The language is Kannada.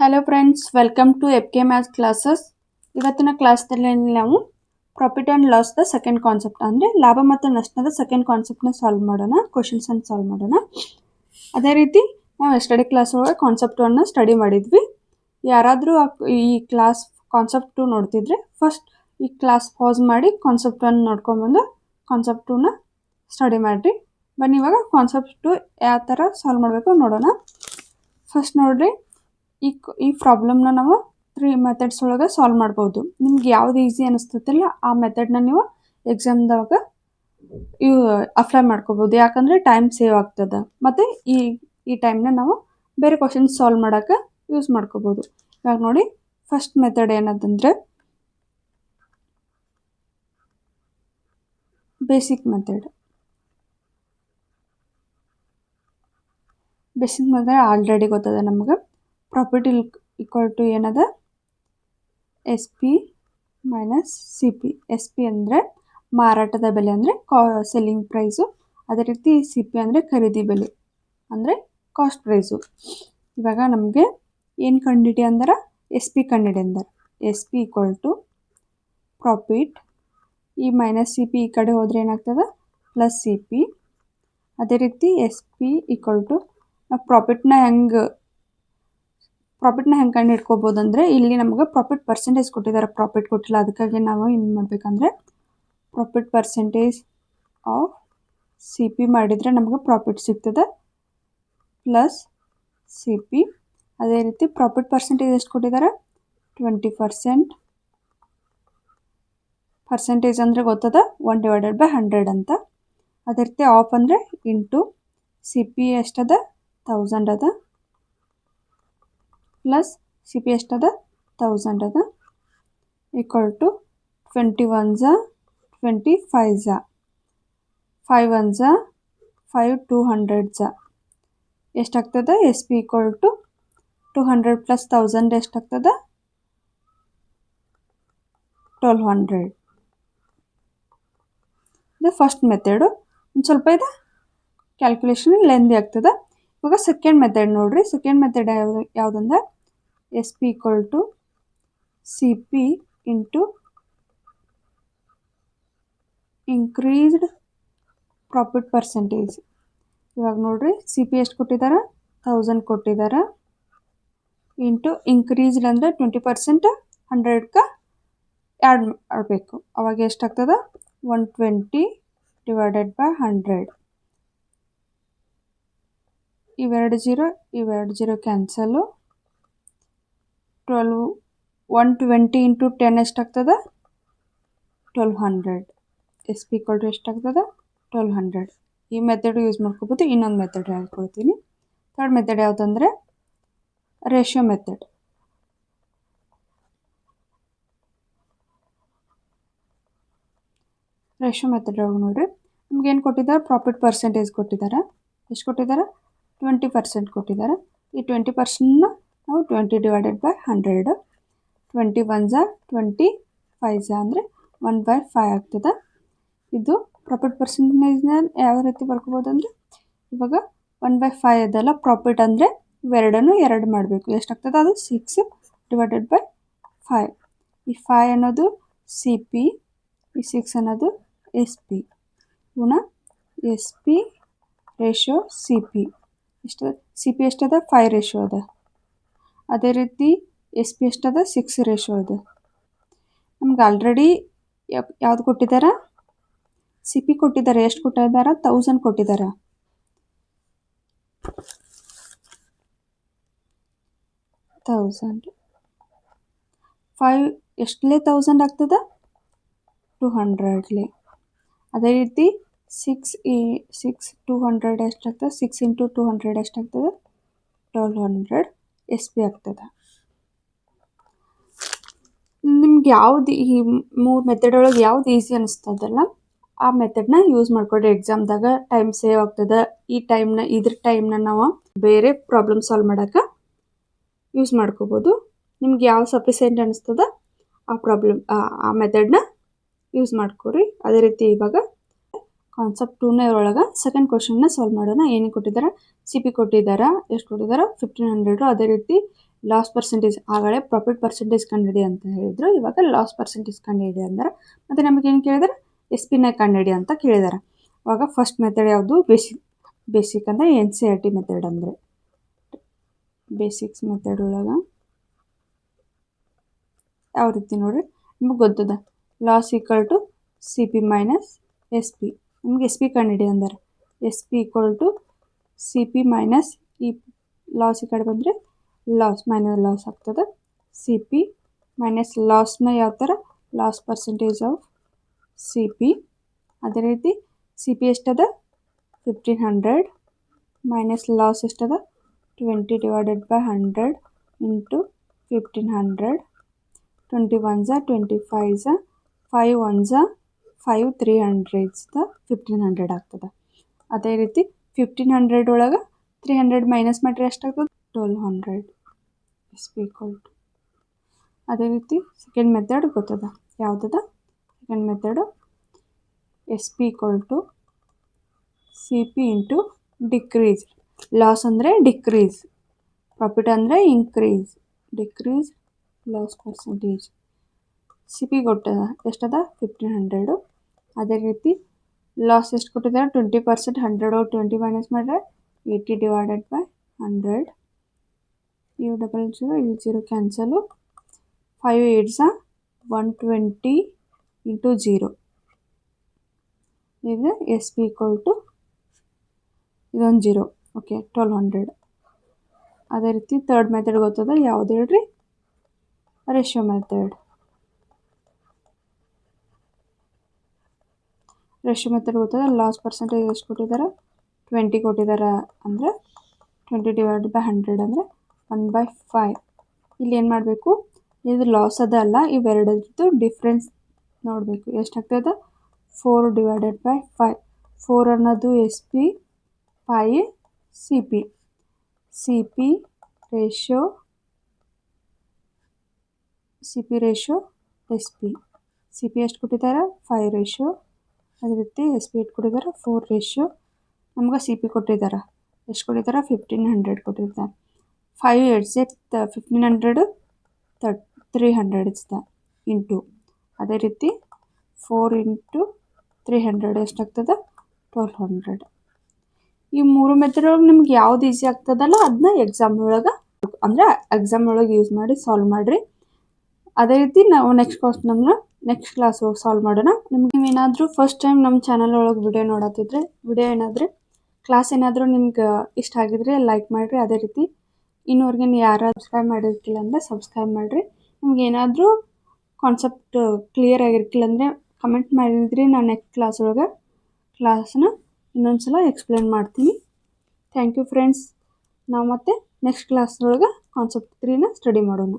Hello friends, welcome to FK maths classes. ಇವತ್ತಿನ ಕ್ಲಾಸ್ದಲ್ಲಿ ನಾವು ಪ್ರಾಫಿಟ್ ಆ್ಯಂಡ್ ಲಾಸ್ದ ಸೆಕೆಂಡ್ ಕಾನ್ಸೆಪ್ಟ್ ಅಂದರೆ ಲಾಭ ಮತ್ತು ನಷ್ಟದ ಸೆಕೆಂಡ್ ಕಾನ್ಸೆಪ್ಟ್ನ ಸಾಲ್ವ್ ಮಾಡೋಣ, ಕ್ವಶನ್ಸನ್ನು ಸಾಲ್ವ್ ಮಾಡೋಣ. ಅದೇ ರೀತಿ ನಾವು ಎಸ್ಟರ್ಡೇ ಕ್ಲಾಸ್ ಒಳಗೆ ಕಾನ್ಸೆಪ್ಟ್ 1ನ ಸ್ಟಡಿ ಮಾಡಿದ್ವಿ. ಯಾರಾದರೂ ಈ ಕ್ಲಾಸ್ ಕಾನ್ಸೆಪ್ಟ್ 2 ನೋಡ್ತಿದ್ರೆ ಫಸ್ಟ್ ಈ ಕ್ಲಾಸ್ ಪಾಸ್ ಮಾಡಿ ಕಾನ್ಸೆಪ್ಟ್ 1 ನೋಡ್ಕೊಂಬಂದು ಕಾನ್ಸೆಪ್ಟ್ 2ನ ಸ್ಟಡಿ ಮಾಡಿರಿ. ಬನ್ನಿ ಇವಾಗ ಕಾನ್ಸೆಪ್ಟ್ 2 ಯಾವ ಥರ ಸಾಲ್ವ್ ಮಾಡಬೇಕು ನೋಡೋಣ. ಫಸ್ಟ್ ನೋಡಿರಿ, ಈ ಪ್ರಾಬ್ಲಮ್ನ ನಾವು 3 ಮೆಥಡ್ಸ್ ಒಳಗೆ ಸಾಲ್ವ್ ಮಾಡ್ಬೋದು. ನಿಮ್ಗೆ ಯಾವ್ದು ಈಸಿ ಅನಿಸ್ತತಿಲ್ಲ ಆ ಮೆಥಡ್ನ ನೀವು ಎಕ್ಸಾಮ್ದಾಗ ಅಪ್ಲೈ ಮಾಡ್ಕೋಬೋದು. ಯಾಕಂದರೆ ಟೈಮ್ ಸೇವ್ ಆಗ್ತದೆ ಮತ್ತು ಈ ಟೈಮ್ನ ನಾವು ಬೇರೆ ಕ್ವಶನ್ಸ್ ಸಾಲ್ವ್ ಮಾಡೋಕ್ಕೆ ಯೂಸ್ ಮಾಡ್ಕೋಬೋದು. ಇವಾಗ ನೋಡಿ, ಫಸ್ಟ್ ಮೆಥಡ್ ಏನದಂದರೆ ಬೇಸಿಕ್ ಮೆಥಡ್. ಆಲ್ರೆಡಿ ಗೊತ್ತದ ನಮ್ಗೆ. ಪ್ರಾಫಿಟ್ ಈಕ್ವಲ್ ಟು ಏನದ, SP ಮೈನಸ್ CP. SP ಅಂದರೆ ಮಾರಾಟದ ಬೆಲೆ ಅಂದರೆ ಸೆಲ್ಲಿಂಗ್ ಪ್ರೈಸು. ಅದೇ ರೀತಿ CP ಅಂದರೆ ಖರೀದಿ ಬೆಲೆ ಅಂದರೆ ಕಾಸ್ಟ್ ಪ್ರೈಸು. ಇವಾಗ ನಮಗೆ ಏನು ಕಂಡಿಡಿ ಅಂದ್ರೆ SP ಕಂಡಿಡಿ ಅಂದ್ರೆ SP ಈಕ್ವಲ್ ಟು ಪ್ರಾಫಿಟ್, ಈ ಮೈನಸ್ CP ಈ ಕಡೆ ಹೋದರೆ ಏನಾಗ್ತದೆ ಪ್ಲಸ್ CP. ಅದೇ ರೀತಿ SP ಈಕ್ವಲ್ ಟು ನಾವು ಪ್ರಾಫಿಟ್ನ ಹೆಂಗೆ ಕಂಡು ಹಿಡ್ಕೋಬೋದು ಅಂದರೆ, ಇಲ್ಲಿ ನಮಗೆ ಪ್ರಾಫಿಟ್ ಪರ್ಸೆಂಟೇಜ್ ಕೊಟ್ಟಿದ್ದಾರೆ, ಪ್ರಾಫಿಟ್ ಕೊಟ್ಟಿಲ್ಲ. ಅದಕ್ಕಾಗಿ ನಾವು ಏನು ಮಾಡಬೇಕಂದ್ರೆ ಪ್ರಾಫಿಟ್ ಪರ್ಸೆಂಟೇಜ್ ಆಫ್ CP ಮಾಡಿದರೆ ನಮಗೆ ಪ್ರಾಫಿಟ್ ಸಿಗ್ತದೆ ಪ್ಲಸ್ CP. ಅದೇ ರೀತಿ ಪ್ರಾಫಿಟ್ ಪರ್ಸೆಂಟೇಜ್ ಎಷ್ಟು ಕೊಟ್ಟಿದ್ದಾರೆ, 20%. ಪರ್ಸೆಂಟೇಜ್ ಅಂದರೆ ಗೊತ್ತದ 1/100 ಅಂತ. ಅದೇ ರೀತಿ ಆಫ್ ಅಂದರೆ ಇಂಟು CP ಎಷ್ಟದ 1000 ಅದ ಪ್ಲಸ್ CP ಎಷ್ಟದ 1000 ಅದ ಈಕ್ವಲ್ ಟು 21 25 5 1 5 200 ಎಷ್ಟಾಗ್ತದೆ. SP ಈಕ್ವಲ್ ಟು 200 ಪ್ಲಸ್ 1000 ಎಷ್ಟಾಗ್ತದೆ 1200. ಇದು ಫಸ್ಟ್ ಮೆಥಡು. ಒಂದು ಸ್ವಲ್ಪ ಇದು ಕ್ಯಾಲ್ಕುಲೇಷನ್ ಲೆಂದಿ ಆಗ್ತದೆ. ಇವಾಗ ಸೆಕೆಂಡ್ ಮೆಥಡ್ ನೋಡ್ರಿ. ಸೆಕೆಂಡ್ ಮೆಥಡ್ ಯಾವುದಂದ್ರೆ SP equal to CP into increased profit percentage. ಇವಾಗ ನೋಡ್ರಿ, CP ಎಷ್ಟು ಕೊಟ್ಟಿದ್ದಾರೆ 1000 ಕೊಟ್ಟಿದ್ದಾರೆ ಇಂಟು ಇನ್ಕ್ರೀಸ್ಡ್ ಅಂದರೆ 20% 100ಕ್ಕೆ ಆ್ಯಡ್ ಮಾಡಬೇಕು. ಅವಾಗ ಎಷ್ಟಾಗ್ತದೆ 120 ಡಿವೈಡೆಡ್ ಬೈ 100. ಇವೆರಡು ಜೀರೋ ಕ್ಯಾನ್ಸಲು. 120 ಇಂಟು 10 ಎಷ್ಟಾಗ್ತದೆ 1200. SP ಈಕ್ವಲ್ ಟು ಎಷ್ಟಾಗ್ತದೆ 1200. ಈ ಮೆಥಡ್ ಯೂಸ್ ಮಾಡ್ಕೋಬೋದು. ಇನ್ನೊಂದು ಮೆಥಡ್ ಹೇಳ್ಕೊಡ್ತೀನಿ. ಥರ್ಡ್ ಮೆಥಡ್ ಯಾವುದಂದರೆ ರೇಷಿಯೋ ಮೆಥಡ್. ರೇಷಿಯೋ ಮೆಥಡ್ ನೋಡ್ರಿ, ನಮ್ಗೇನು ಕೊಟ್ಟಿದ್ದಾರೆ, ಪ್ರಾಫಿಟ್ ಪರ್ಸೆಂಟೇಜ್ ಕೊಟ್ಟಿದ್ದಾರೆ. ಎಷ್ಟು ಕೊಟ್ಟಿದ್ದಾರೆ 20% ಕೊಟ್ಟಿದ್ದಾರೆ. ಈ 20%ನ ನಾವು 20 ಡಿವೈಡೆಡ್ ಬೈ 100. 21 20 5 ಅಂದರೆ 1/5 ಆಗ್ತದೆ. ಇದು ಪ್ರಾಫಿಟ್ ಪರ್ಸೆಂಟೇಜ್ನ ಯಾವ ರೀತಿ ಬರ್ಕೋಬೋದು ಅಂದರೆ, ಇವಾಗ 1/5 ಅದಲ್ಲ, ಪ್ರಾಫಿಟ್ ಅಂದರೆ ಇವೆರಡನ್ನು 2 ಮಾಡಬೇಕು. ಎಷ್ಟಾಗ್ತದೆ ಅದು 6 ಡಿವೈಡೆಡ್ ಬೈ 5. ಈ 5 ಅನ್ನೋದು CP, ಈ 6 ಅನ್ನೋದು SP. ಇವನ್ನ SP ratio CP ಎಷ್ಟದ, CP ಎಷ್ಟದ 5 ratio ಅದ. ಅದೇ ರೀತಿ SP ಎಷ್ಟದ 6 ರೇಷಿಯೋ ಅದ. ನಮ್ಗೆ ಆಲ್ರೆಡಿ ಯಾವ್ದು ಕೊಟ್ಟಿದ್ದಾರೆ, CP ಕೊಟ್ಟಿದ್ದಾರೆ. ಎಷ್ಟು ಕೊಟ್ಟಿದ್ದಾರೆ 1000 ಕೊಟ್ಟಿದ್ದಾರೆ. 1000 5 ಎಷ್ಟಲೇ 1000 ಆಗ್ತದೆ 200. ಅದೇ ರೀತಿ 6 200 ಎಷ್ಟಾಗ್ತದೆ, 6 ಇಂಟು 200 ಎಷ್ಟಾಗ್ತದೆ 1200 SP ಆಗ್ತದೆ. ನಿಮ್ಗೆ ಯಾವ್ದು ಈ 3 ಮೆಥಡ್ ಒಳಗೆ ಯಾವ್ದು ಈಸಿ ಅನಿಸ್ತದಲ್ಲ ಆ ಮೆಥಡ್ನ ಯೂಸ್ ಮಾಡ್ಕೊಡ್ರಿ. ಎಕ್ಸಾಮ್ದಾಗ ಟೈಮ್ ಸೇವ್ ಆಗ್ತದೆ. ಇದ್ರ ಟೈಮ್ನ ನಾವು ಬೇರೆ ಪ್ರಾಬ್ಲಮ್ ಸಾಲ್ವ್ ಮಾಡೋಕ್ಕೆ ಯೂಸ್ ಮಾಡ್ಕೋಬೋದು. ನಿಮ್ಗೆ ಯಾವ ಸಫಿಷಿಯೆಂಟ್ ಅನಿಸ್ತದ ಆ ಮೆಥಡ್ನ ಯೂಸ್ ಮಾಡ್ಕೊರಿ. ಅದೇ ರೀತಿ ಇವಾಗ ಕಾನ್ಸೆಪ್ಟ್ 2ನ ಒಳಗೆ ಸೆಕೆಂಡ್ ಕ್ವಶನ್ನ ಸಾಲ್ವ್ ಮಾಡೋಣ. ಏನು ಕೊಟ್ಟಿದ್ದಾರೆ, CP ಕೊಟ್ಟಿದ್ದಾರೆ. ಎಷ್ಟು ಕೊಟ್ಟಿದ್ದಾರೆ 1500. ಅದೇ ರೀತಿ ಲಾಸ್ ಪರ್ಸೆಂಟೇಜ್ ಆಗಲೇ ಪ್ರಾಫಿಟ್ ಪರ್ಸೆಂಟೇಜ್ ಕಂಡುಹಿಡಿ ಅಂತ ಹೇಳಿದ್ರು, ಇವಾಗ ಲಾಸ್ ಪರ್ಸೆಂಟೇಜ್ ಕಂಡುಹಿಡಿ ಅಂದ್ರೆ ಮತ್ತು ನಮಗೇನು ಕೇಳಿದಾರೆ ಎಸ್ ಪಿನ ಕಂಡುಹಿಡಿ ಅಂತ ಕೇಳಿದಾರೆ. ಅವಾಗ ಫಸ್ಟ್ ಮೆಥಡ್ ಯಾವುದು? ಬೇಸಿಕ್ ಅಂದರೆ N C R T method. ಅಂದರೆ ಬೇಸಿಕ್ಸ್ ಮೆಥಡ್ ಒಳಗೆ ಯಾವ ರೀತಿ ನೋಡಿರಿ, ನಿಮಗೆ ಗೊತ್ತದ loss equal to C P minus S P. ನಿಮ್ಗೆ ಎಸ್ ಪಿ ಕಂಡುಹಿಡಿ ಅಂದರೆ S P equal to C P minus ಈ ಲಾಸ್ ಈ ಕಡೆ ಬಂದರೆ ಲಾಸ್ ಮೈನಸ್ ಲಾಸ್ ಆಗ್ತದೆ. ಸಿ ಪಿ ಮೈನಸ್ ಲಾಸ್ನ ಯಾವ ಥರ? Loss percentage of C P. ಅದೇ ರೀತಿ ಸಿ ಪಿ ಎಷ್ಟದ? 1500 ಮೈನಸ್ ಲಾಸ್ ಎಷ್ಟದ? 20 divided by 100 into 1500. 20 1s 25s 5 1s 5 300s 1500 ಆಗ್ತದೆ. ಅದೇ ರೀತಿ 1500 ಒಳಗೆ 300 ಮೈನಸ್ ಮಾಡಿದ್ರೆ ಎಷ್ಟಾಗ್ತದೆ? 1200 ಎಸ್ ಪಿ ಈಕ್ವಲ್ ಟು. ಅದೇ ರೀತಿ ಸೆಕೆಂಡ್ ಮೆಥಡ್ ಗೊತ್ತದ, ಯಾವುದದ? Second method S P equal to C P into decrease. Loss ಅಂದರೆ ಡಿಕ್ರೀಸ್, ಪ್ರಾಫಿಟ್ ಅಂದರೆ increase. Decrease loss percentage. C P ಕೊಟ್ಟದ ಎಷ್ಟದ? 1500. ಅದೇ ರೀತಿ ಲಾಸ್ ಎಷ್ಟು ಕೊಟ್ಟಿದ್ದಾರೆ? 20%. 100 20 ಮೈನಸ್ ಮಾಡಿದ್ರೆ 80 ಡಿವೈಡೆಡ್ ಬೈ 100. ಇವು ಡಬಲ್ ಜೀರೋ ಈ ಜೀರೋ ಕ್ಯಾನ್ಸಲು. 5 8s 120 into 0. ಇದು ಎಸ್ ಪಿ ಈಕ್ವಲ್ ಟು ಇದೊಂದು ಜೀರೋ. ಓಕೆ 1200. ಅದೇ ರೀತಿ ಥರ್ಡ್ ಮೆಥಡ್ ಗೊತ್ತದ, ಯಾವ್ದು ಹೇಳ್ರಿ? Ratio method. ರೇಷಿಯೋ ಮೆಥಡ್ ಗೊತ್ತದ, ಲಾಸ್ ಪರ್ಸೆಂಟೇಜ್ ಎಷ್ಟು ಕೊಟ್ಟಿದ್ದಾರೆ? 20 ಕೊಟ್ಟಿದ್ದಾರೆ. ಅಂದರೆ 20 ಡಿವೈಡ್ ಬೈ 100 ಅಂದರೆ 1/5. ಇಲ್ಲಿ ಏನು ಮಾಡಬೇಕು? ಇದು ಲಾಸ್ ಅದ ಅಲ್ಲ, ಇವೆರಡದ್ದು ಡಿಫ್ರೆನ್ಸ್ ನೋಡಬೇಕು. ಎಷ್ಟಾಗ್ತದೆ? 4 ಡಿವೈಡೆಡ್ ಬೈ 5. 4 ಅನ್ನೋದು S P, 5 C P. C P ratio S P. C P ಎಷ್ಟು ಕೊಟ್ಟಿದ್ದಾರೆ? 5 ರೇಷಿಯೋ. ಅದೇ ರೀತಿ ಎಸ್ ಪಿ ಎಷ್ಟು ಕೊಟ್ಟಿದ್ದಾರೆ? 4 ರೇಷಿಯೋ. ನಮ್ಗೆ ಸಿ ಪಿ ಕೊಟ್ಟಿದ್ದಾರೆ ಎಷ್ಟು ಕೊಟ್ಟಿದ್ದಾರೆ? 1500 ಕೊಟ್ಟಿದ್ದಾರೆ. 5 8s 1500 300 ಇಸ್ದ ಇಂಟು. ಅದೇ ರೀತಿ 4 ಇಂಟು 300 ಎಷ್ಟಾಗ್ತದೆ? 1200. ಈ ಮೂರು ಮೆಥಡ್ ಒಳಗೆ ನಿಮ್ಗೆ ಯಾವ್ದು ಈಸಿ ಆಗ್ತದಲ್ಲ ಅದನ್ನ ಎಕ್ಸಾಮ್ ಒಳಗೆ ಅಂದರೆ ಎಕ್ಸಾಮ್ ಒಳಗೆ ಯೂಸ್ ಮಾಡಿ ಸಾಲ್ವ್ ಮಾಡಿರಿ. ಅದೇ ರೀತಿ ನಾವು ನೆಕ್ಸ್ಟ್ ಕ್ಲಾಸ್ ಹೋಗಿ ಸಾಲ್ವ್ ಮಾಡೋಣ. ನಿಮ್ಗೆ ಏನಾದರೂ ಫಸ್ಟ್ ಟೈಮ್ ನಮ್ಮ ಚಾನಲ್ ಒಳಗೆ ವಿಡಿಯೋ ನೋಡತ್ತಿದ್ರೆ, ಕ್ಲಾಸ್ ಏನಾದರೂ ನಿಮ್ಗೆ ಇಷ್ಟ ಆಗಿದ್ರೆ ಲೈಕ್ ಮಾಡಿರಿ. ಅದೇ ರೀತಿ ಇನ್ನೂವರೆಗೆ ಯಾರು ಸಬ್ಸ್ಕ್ರೈಬ್ ಮಾಡಿರ್ತಿಲ್ಲ ಅಂದರೆ ಸಬ್ಸ್ಕ್ರೈಬ್ ಮಾಡಿರಿ. ನಿಮ್ಗೆ ಏನಾದರೂ ಕಾನ್ಸೆಪ್ಟ್ ಕ್ಲಿಯರ್ ಆಗಿರ್ತಿಲ್ಲ ಅಂದರೆ ಕಮೆಂಟ್ ಮಾಡಿದ್ರಿ, ನಾನು ನೆಕ್ಸ್ಟ್ ಕ್ಲಾಸ್ ಒಳಗೆ ಕ್ಲಾಸ್ನ ಇನ್ನೊಂದು ಸಲ ಎಕ್ಸ್ಪ್ಲೇನ್ ಮಾಡ್ತೀನಿ. Thank you friends. ನಾವು ಮತ್ತೆ ನೆಕ್ಸ್ಟ್ ಕ್ಲಾಸ್ ಒಳಗೆ ಕಾನ್ಸೆಪ್ಟ್ 3ನ ಸ್ಟಡಿ ಮಾಡೋಣ.